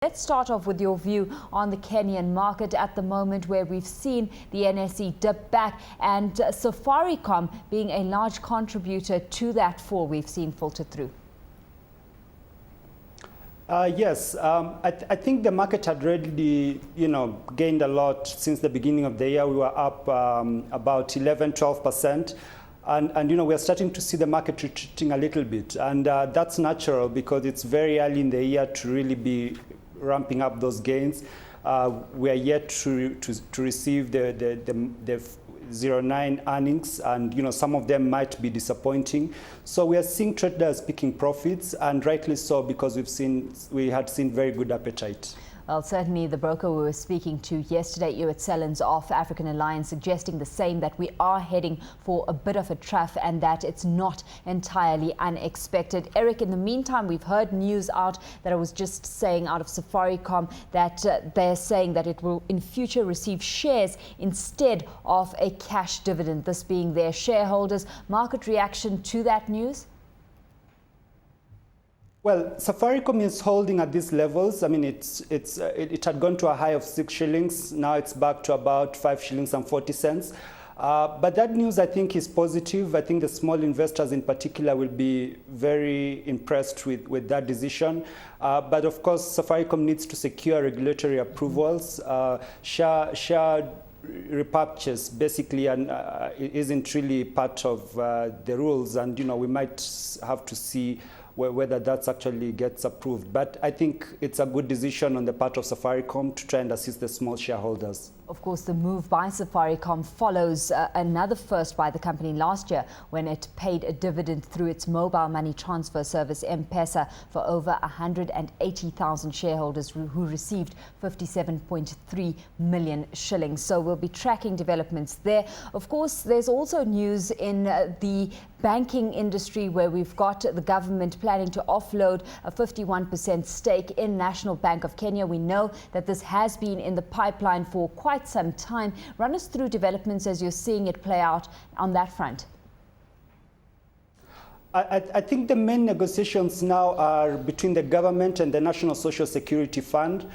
let's start off with your view on the Kenyan market at the moment, where we've seen the NSE dip back and Safaricom being a large contributor to that fall we've seen filter through. Yes, I think the market had already, gained a lot since the beginning of the year. We were up about 11–12%. And we're starting to see the market retreating a little bit. And that's natural because it's very early in the year to really be ramping up those gains. We are yet to receive the 09 earnings, and some of them might be disappointing. So we are seeing traders picking profits, and rightly so, because we had seen very good appetite. Well, certainly the broker we were speaking to yesterday, Sellens of African Alliance, suggesting the same, that we are heading for a bit of a trough and that it's not entirely unexpected. Eric, in the meantime, we've heard news out that I was just saying out of Safaricom that they're saying that it will in future receive shares instead of a cash dividend, this being their shareholders. Market reaction to that news? Well, Safaricom is holding at these levels. I mean, it had gone to a high of 6 shillings. Now it's back to about 5 shillings and 40 cents. But that news, I think, is positive. I think the small investors in particular will be very impressed with that decision. But of course, Safaricom needs to secure regulatory approvals. Share repurchase basically isn't really part of the rules. And, we might have to see whether that actually gets approved. But I think it's a good decision on the part of Safaricom to try and assist the small shareholders. Of course, the move by Safaricom follows another first by the company last year when it paid a dividend through its mobile money transfer service, M-Pesa, for over 180,000 shareholders who received 57.3 million shillings. So we'll be tracking developments there. Of course, there's also news in the banking industry, where we've got the government planning to offload a 51% stake in National Bank of Kenya. We know that this has been in the pipeline for quite some time. Run us through developments as you're seeing it play out on that front. I think the main negotiations now are between the government and the National Social Security Fund,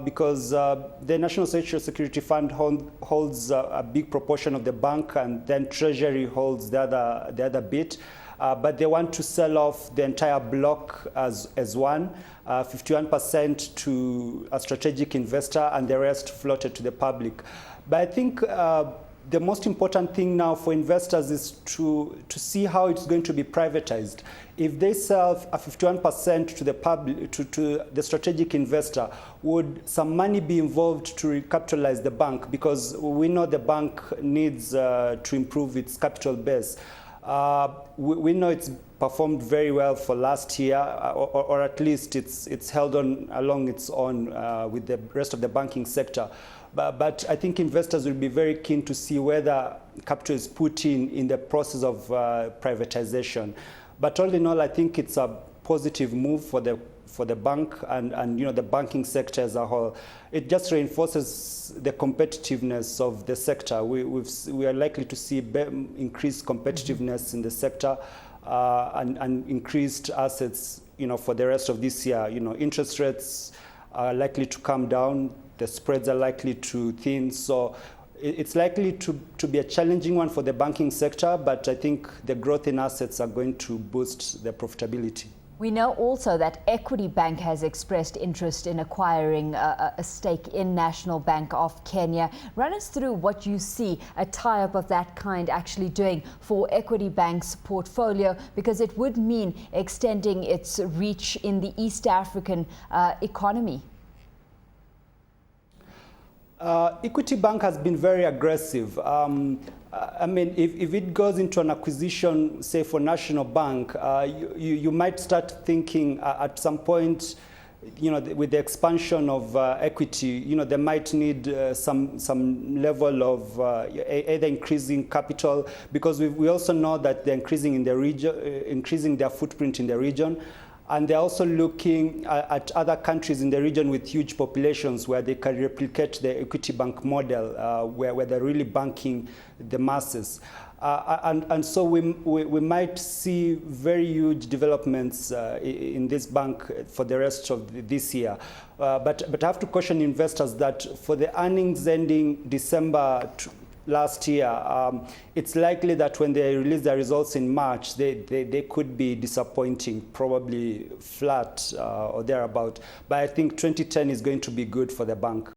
because the National Social Security Fund holds a big proportion of the bank, and then Treasury holds the other bit. But they want to sell off the entire block as one, 51% to a strategic investor and the rest floated to the public. But I think the most important thing now for investors is to see how it's going to be privatized. If they sell a 51% to the public, to the strategic investor, would some money be involved to recapitalize the bank? Because we know the bank needs to improve its capital base. We know it's performed very well for last year, or at least it's held on along its own with the rest of the banking sector. But I think investors will be very keen to see whether capital is put in the process of privatization. But all in all, I think it's a positive move for the bank and the banking sector as a whole. It just reinforces the competitiveness of the sector. We are likely to see increased competitiveness in the sector and increased assets, for the rest of this year. Interest rates are likely to come down. The spreads are likely to thin. So it's likely to be a challenging one for the banking sector, but I think the growth in assets are going to boost the profitability. We know also that Equity Bank has expressed interest in acquiring a stake in National Bank of Kenya. Run us through what you see a tie-up of that kind actually doing for Equity Bank's portfolio, because it would mean extending its reach in the East African economy. Equity Bank has been very aggressive. I mean, if it goes into an acquisition, say for National Bank, you might start thinking at some point, with the expansion of equity, they might need some level of either increasing capital, because we also know that they're increasing in the region, increasing their footprint in the region. And they're also looking at other countries in the region with huge populations where they can replicate the Equity Bank model, where they're really banking the masses. And so we might see very huge developments in this bank for the rest of this year. But I have to caution investors that for the earnings ending December last year, it's likely that when they release their results in March, they could be disappointing, probably flat or thereabout. But I think 2010 is going to be good for the bank.